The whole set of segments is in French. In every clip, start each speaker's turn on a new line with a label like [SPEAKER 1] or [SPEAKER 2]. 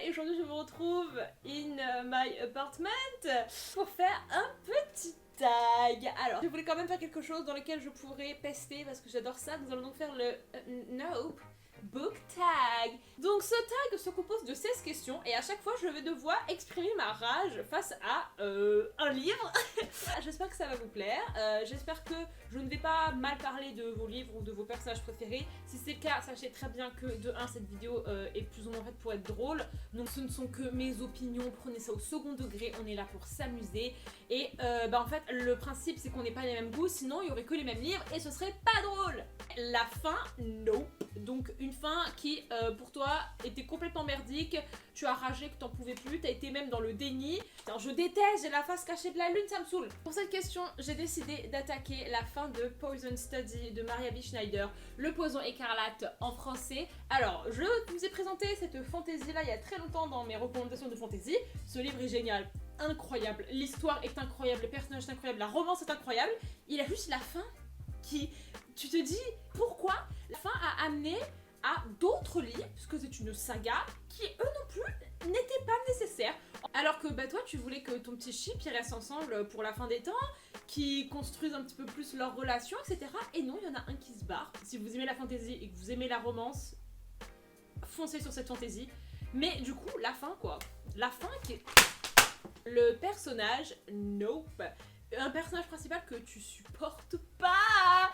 [SPEAKER 1] et aujourd'hui je vous retrouve in my apartment pour faire un petit tag. Alors, je voulais quand même faire quelque chose dans lequel je pourrais pester parce que j'adore ça. Nous allons donc faire le Nope Book Tag. Donc ce tag se compose de 16 questions et à chaque fois je vais devoir exprimer ma rage face à un livre. J'espère que ça va vous plaire, j'espère que je ne vais pas mal parler de vos livres ou de vos personnages préférés. Si c'est le cas, sachez très bien que de 1 cette vidéo est plus ou moins faite pour être drôle. Donc ce ne sont que mes opinions, prenez ça au second degré, on est là pour s'amuser. Et en fait le principe c'est qu'on n'ait pas les mêmes goûts, sinon il y aurait que les mêmes livres et ce serait pas drôle. La fin, nope. Donc une fin qui pour toi était complètement merdique, tu as ragé que t'en pouvais plus, t'as été même dans le déni. Alors, je déteste, j'ai la face cachée de la lune, ça me saoule. Pour cette question, j'ai décidé d'attaquer la fin de Poison Study de Maria B. Schneider, Le Poison écarlate en français. Alors, je vous ai présenté cette fantaisie là il y a très longtemps dans mes recommandations de fantaisie. Ce livre est génial, incroyable, l'histoire est incroyable, les personnages sont incroyables, la romance est incroyable. Il a juste la fin qui... Tu te dis pourquoi la fin a amené à d'autres livres, puisque c'est une saga, qui eux non plus n'étaient pas nécessaires. Alors que toi tu voulais que ton petit chip ils restent ensemble pour la fin des temps, qu'ils construisent un petit peu plus leur relation, etc. Et non, il y en a un qui se barre. Si vous aimez la fantasy et que vous aimez la romance, foncez sur cette fantasy. Mais du coup, la fin quoi. La fin qui est... Le personnage, nope. Un personnage principal que tu supportes pas.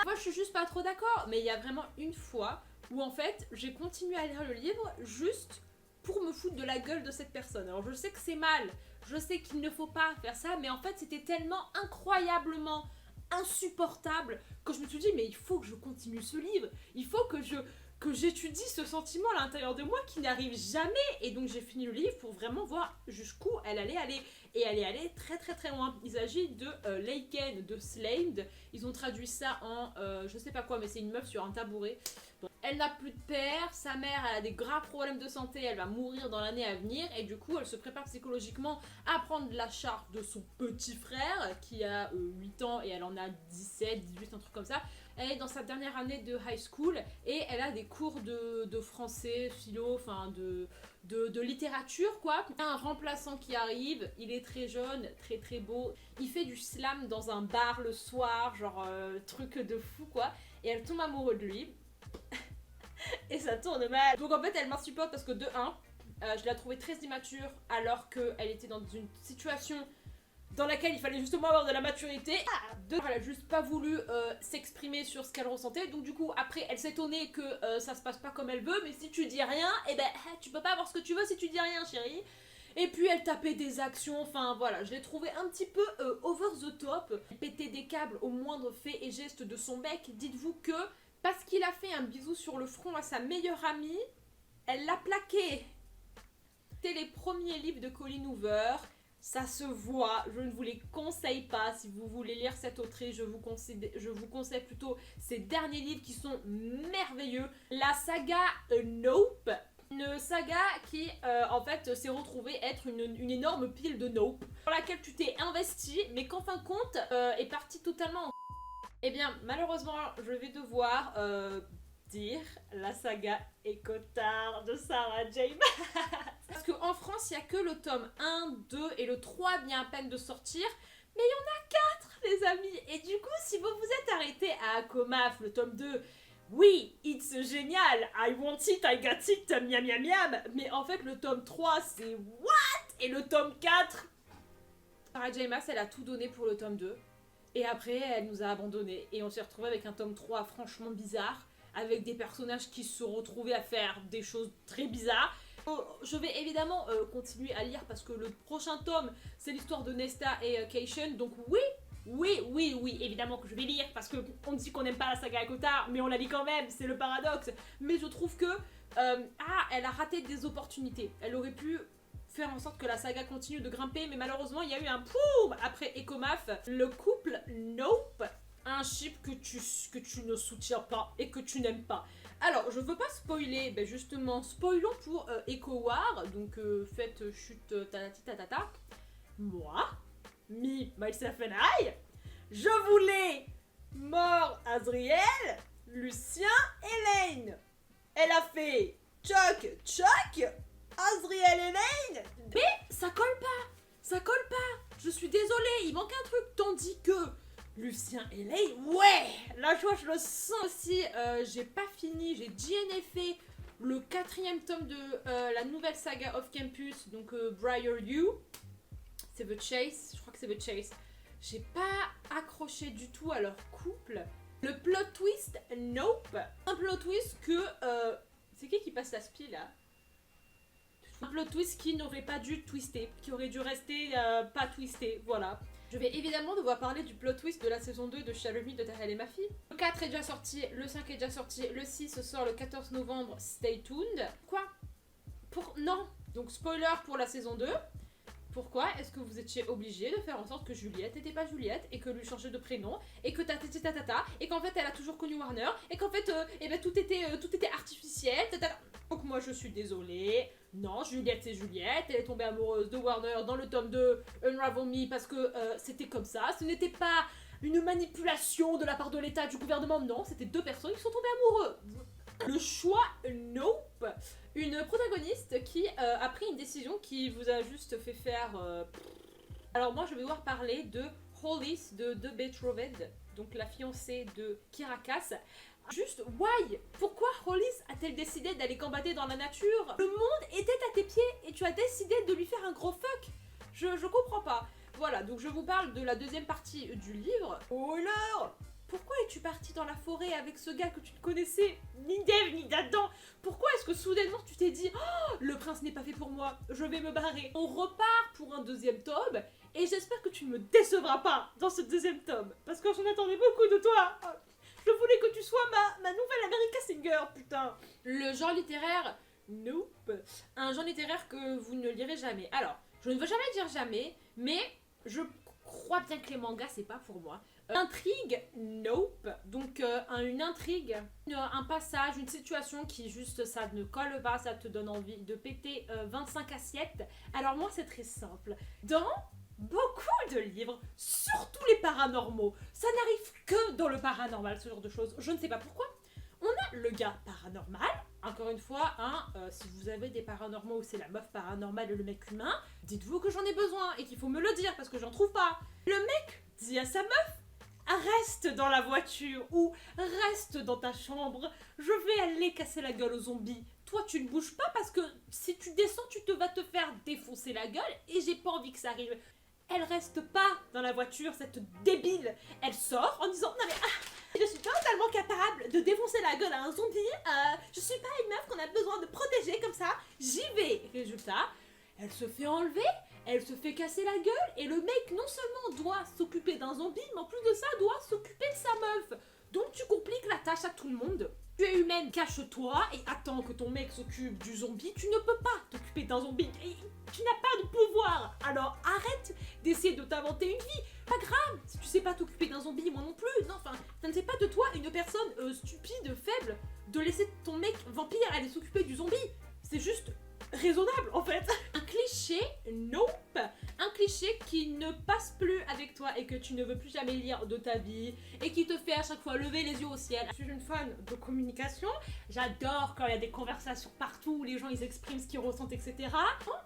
[SPEAKER 1] Moi je suis juste pas trop d'accord. Mais il y a vraiment une fois où en fait j'ai continué à lire le livre juste pour me foutre de la gueule de cette personne. Alors je sais que c'est mal, je sais qu'il ne faut pas faire ça, mais en fait c'était tellement incroyablement insupportable que je me suis dit mais il faut que je continue ce livre, il faut que j'étudie ce sentiment à l'intérieur de moi qui n'arrive jamais. Et donc j'ai fini le livre pour vraiment voir jusqu'où elle allait aller. Et elle est allée très très très loin. Il s'agit de Laken de Slade. Ils ont traduit ça en je sais pas quoi, mais c'est une meuf sur un tabouret. Bon. Elle n'a plus de père, sa mère elle a des graves problèmes de santé, elle va mourir dans l'année à venir. Et du coup elle se prépare psychologiquement à prendre la charge de son petit frère qui a 8 ans et elle en a 17, 18, un truc comme ça. Elle est dans sa dernière année de high school et elle a des cours de français, philo, enfin de littérature quoi. Il y a un remplaçant qui arrive, il est très jeune, très très beau. Il fait du slam dans un bar le soir, genre truc de fou quoi. Et elle tombe amoureuse de lui. Et ça tourne mal. Donc en fait elle m'insupporte parce que de 1, je la trouvais très immature alors qu'elle était dans une situation dans laquelle il fallait justement avoir de la maturité. Elle a juste pas voulu s'exprimer sur ce qu'elle ressentait. Donc du coup après elle s'étonnait que ça se passe pas comme elle veut. Mais si tu dis rien, et tu peux pas avoir ce que tu veux si tu dis rien chérie. Et puis elle tapait des actions, enfin voilà, je l'ai trouvé un petit peu over the top. Elle pétait des câbles au moindre fait et geste de son mec. Dites-vous que parce qu'il a fait un bisou sur le front à sa meilleure amie, elle l'a plaqué. C'était les premiers livres de Colleen Hoover. Ça se voit, je ne vous les conseille pas. Si vous voulez lire cette autrice, je vous conseille plutôt ses derniers livres qui sont merveilleux. La saga Nope, une saga qui en fait s'est retrouvée être une énorme pile de Nope dans laquelle tu t'es investi, mais qu'en fin de compte est partie totalement en... Eh bien malheureusement je vais devoir dire la saga Écotard de Sarah J. Maas. Parce qu'en France, il n'y a que le tome 1, 2 et le 3 vient à peine de sortir. Mais il y en a 4, les amis. Et du coup, si vous vous êtes arrêté à Akomaf, le tome 2, oui, it's génial. I want it, I got it, miam miam miam. Mais en fait, le tome 3, c'est what? Et le tome 4, Sarah J. Maas, elle a tout donné pour le tome 2. Et après, elle nous a abandonnés. Et on s'est retrouvé avec un tome 3 franchement bizarre, avec des personnages qui se sont retrouvés à faire des choses très bizarres. Je vais évidemment continuer à lire parce que le prochain tome c'est l'histoire de Nesta et Keishan. Donc oui, évidemment que je vais lire parce qu'on dit qu'on n'aime pas la saga Écotard, mais on la lit quand même, c'est le paradoxe. Mais je trouve que elle a raté des opportunités. Elle aurait pu faire en sorte que la saga continue de grimper, mais malheureusement il y a eu un poum après Ecomaf. Le couple Nope, un chip que tu ne soutiens pas et que tu n'aimes pas. Alors, je veux pas spoiler, justement, spoilons pour Echo War, donc faites chute tatata. Moi, me, myself and I, je voulais mort Azriel, Lucien et Lane. Elle a fait choc, choc, Azriel Elaine. Mais ça colle pas. Ça colle pas. Je suis désolée, il manque un truc. Tandis que Lucien et Elaine, ouais, la joie, je le sens aussi. J'ai pas fini, j'ai DNFé le 4e tome de la nouvelle saga Off Campus, donc Briar You. C'est The Chase, je crois que c'est The Chase. J'ai pas accroché du tout à leur couple. Le plot twist, nope. Un plot twist que... c'est qui passe la spie là? Un plot twist qui n'aurait pas dû twister, qui aurait dû rester pas twisté, voilà. Je vais évidemment devoir parler du plot twist de la saison 2 de Shall Me de Tahel et ma fille. Le 4 est déjà sorti, le 5 est déjà sorti, le 6 sort le 14 novembre, stay tuned. Quoi? Non. Donc spoiler pour la saison 2. Pourquoi est-ce que vous étiez obligé de faire en sorte que Juliette n'était pas Juliette et que lui changer de prénom et que tatata et qu'en fait elle a toujours connu Warner et qu'en fait tout était artificiel tatata. Donc moi je suis désolée, non, Juliette c'est Juliette, elle est tombée amoureuse de Warner dans le tome 2 Unravel Me parce que c'était comme ça, ce n'était pas une manipulation de la part de l'État, du gouvernement, non, c'était deux personnes qui sont tombées amoureuses. Le choix, nope. Une protagoniste qui a pris une décision qui vous a juste fait faire... Alors moi je vais devoir parler de Hollis de The Betrothed, donc la fiancée de Kirakas. Juste, why? Pourquoi Hollis a-t-elle décidé d'aller combattre dans la nature? Le monde était à tes pieds et tu as décidé de lui faire un gros fuck. Je comprends pas. Voilà, donc je vous parle de la deuxième partie du livre. Oh là! Pourquoi es-tu partie dans la forêt avec ce gars que tu ne connaissais ni d'Ève ni d'Adam? Pourquoi est-ce que soudainement tu t'es dit oh, le prince n'est pas fait pour moi, je vais me barrer? On repart pour un deuxième tome et j'espère que tu ne me décevras pas dans ce deuxième tome parce que j'en attendais beaucoup de toi. Je voulais que tu sois ma nouvelle America Singer, putain. Le genre littéraire, nope. Un genre littéraire que vous ne lirez jamais. Alors, je ne veux jamais dire jamais, mais je crois bien que les mangas c'est pas pour moi. Intrigue, nope. Donc une intrigue, un passage, une situation qui juste ça ne colle pas, ça te donne envie de péter 25 assiettes. Alors moi c'est très simple. Dans beaucoup de livres, surtout les paranormaux, ça n'arrive que dans le paranormal, ce genre de choses. Je ne sais pas pourquoi. On a le gars paranormal, encore une fois, si vous avez des paranormaux où c'est la meuf paranormale et le mec humain, dites-vous que j'en ai besoin et qu'il faut me le dire parce que j'en trouve pas. Le mec dit à sa meuf, reste dans la voiture ou reste dans ta chambre, je vais aller casser la gueule aux zombies. Toi tu ne bouges pas parce que si tu descends tu te vas te faire défoncer la gueule et j'ai pas envie que ça arrive. Elle reste pas dans la voiture, cette débile. Elle sort en disant non mais je suis totalement capable de défoncer la gueule à un zombie, je suis pas une meuf qu'on a besoin de protéger comme ça, j'y vais. Résultat, elle se fait enlever, elle se fait casser la gueule et le mec non seulement doit s'occuper d'un zombie, mais en plus de ça doit s'occuper de sa meuf. Donc tu compliques la tâche à tout le monde. Tu es humaine, cache-toi et attends que ton mec s'occupe du zombie. Tu ne peux pas t'occuper d'un zombie. Et tu n'as pas de pouvoir. Alors arrête d'essayer de t'inventer une vie. Pas grave, si tu sais pas t'occuper d'un zombie, moi non plus. Non, enfin, ça ne fait pas de toi une personne stupide, faible, de laisser ton mec vampire aller s'occuper du zombie. C'est juste raisonnable en fait. Un cliché, nope. Un cliché qui ne passe plus avec toi et que tu ne veux plus jamais lire de ta vie et qui te fait à chaque fois lever les yeux au ciel. Je suis une fan de communication, j'adore quand il y a des conversations partout où les gens ils expriment ce qu'ils ressentent, etc.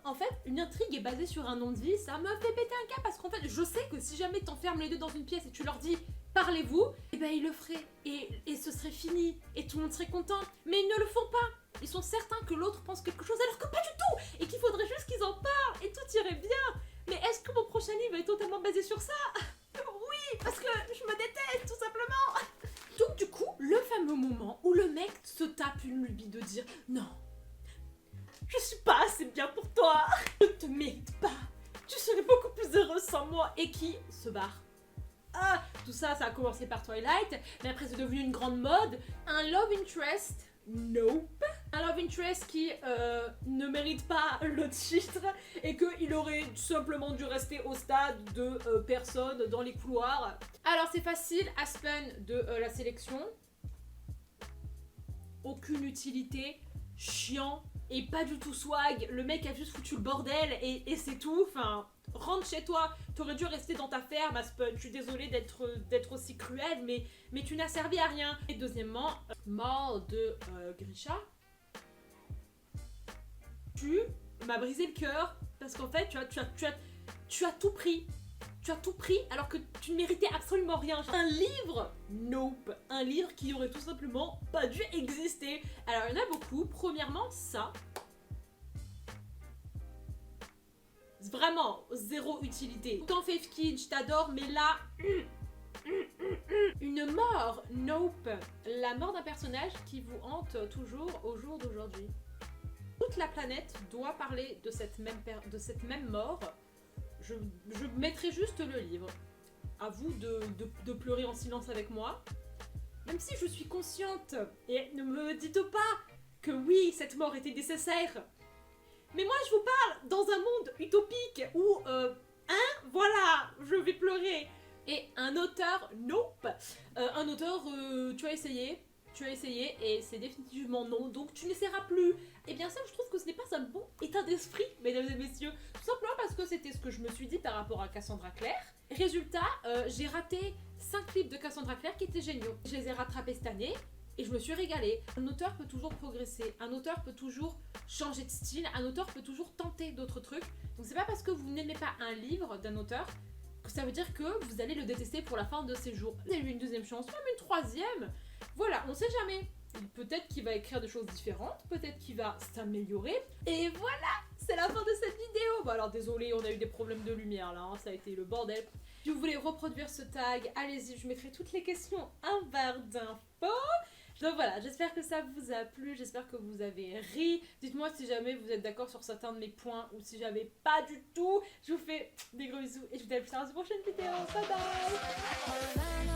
[SPEAKER 1] En fait, une intrigue est basée sur un nom de vie, ça me fait péter un câble parce qu'en fait, je sais que si jamais t'enfermes les deux dans une pièce et tu leur dis parlez-vous, et ben ils le feraient et ce serait fini et tout le monde serait content, mais ils ne le font pas. Ils sont certains que l'autre pense quelque chose alors que pas du tout et qu'il faudrait juste qu'ils en parlent et tout irait bien. Mais est-ce que mon prochain livre est totalement basé sur ça? Oui, parce que je me déteste tout simplement. Donc du coup, le fameux moment où le mec se tape une lubie de dire non, je suis pas assez bien pour toi, je ne te mérite pas, tu serais beaucoup plus heureuse sans moi et qui se barre. Tout ça, ça a commencé par Twilight, mais après c'est devenu une grande mode. Un love interest, nope. Un love interest qui ne mérite pas le titre et qu'il aurait simplement dû rester au stade de personnes dans les couloirs. Alors c'est facile, Aspen de la sélection. Aucune utilité, chiant et pas du tout swag. Le mec a juste foutu le bordel et c'est tout. Enfin, rentre chez toi. T'aurais dû rester dans ta ferme, Aspen. Je suis désolée d'être aussi cruelle, mais tu n'as servi à rien. Et deuxièmement, mort de Grisha. Tu m'a brisé le cœur parce qu'en fait, tu as tout pris. Tu as tout pris alors que tu ne méritais absolument rien. Un livre? Nope. Un livre qui aurait tout simplement pas dû exister. Alors il y en a beaucoup. Premièrement, ça. Vraiment, zéro utilité. Autant Faithkin, je t'adore, mais là... Une mort? Nope. La mort d'un personnage qui vous hante toujours au jour d'aujourd'hui. Toute la planète doit parler de cette même mort. Je mettrai juste le livre. À vous de pleurer en silence avec moi. Même si je suis consciente. Et ne me dites pas que oui, cette mort était nécessaire. Mais moi, je vous parle dans un monde utopique où, voilà, je vais pleurer. Et un auteur, nope. Un auteur, tu as essayé et c'est définitivement non, donc tu n'essaieras plus. Et bien ça, je trouve que ce n'est pas un bon état d'esprit, mesdames et messieurs. Tout simplement parce que c'était ce que je me suis dit par rapport à Cassandra Clare. Résultat, j'ai raté 5 clips de Cassandra Clare qui étaient géniaux. Je les ai rattrapés cette année. Et je me suis régalée. Un auteur peut toujours progresser, un auteur peut toujours changer de style, un auteur peut toujours tenter d'autres trucs. Donc c'est pas parce que vous n'aimez pas un livre d'un auteur que ça veut dire que vous allez le détester pour la fin de ses jours. Vous avez eu une deuxième chance, même une troisième. Voilà, on sait jamais. Peut-être qu'il va écrire des choses différentes, peut-être qu'il va s'améliorer. Et voilà, c'est la fin de cette vidéo. Bon alors désolé, on a eu des problèmes de lumière là, hein, ça a été le bordel. Si vous voulez reproduire ce tag, allez-y, je mettrai toutes les questions en barre d'infos. Donc voilà, j'espère que ça vous a plu, j'espère que vous avez ri. Dites-moi si jamais vous êtes d'accord sur certains de mes points ou si jamais pas du tout. Je vous fais des gros bisous et je vous dis à plus tard dans une prochaine vidéo. Bye bye.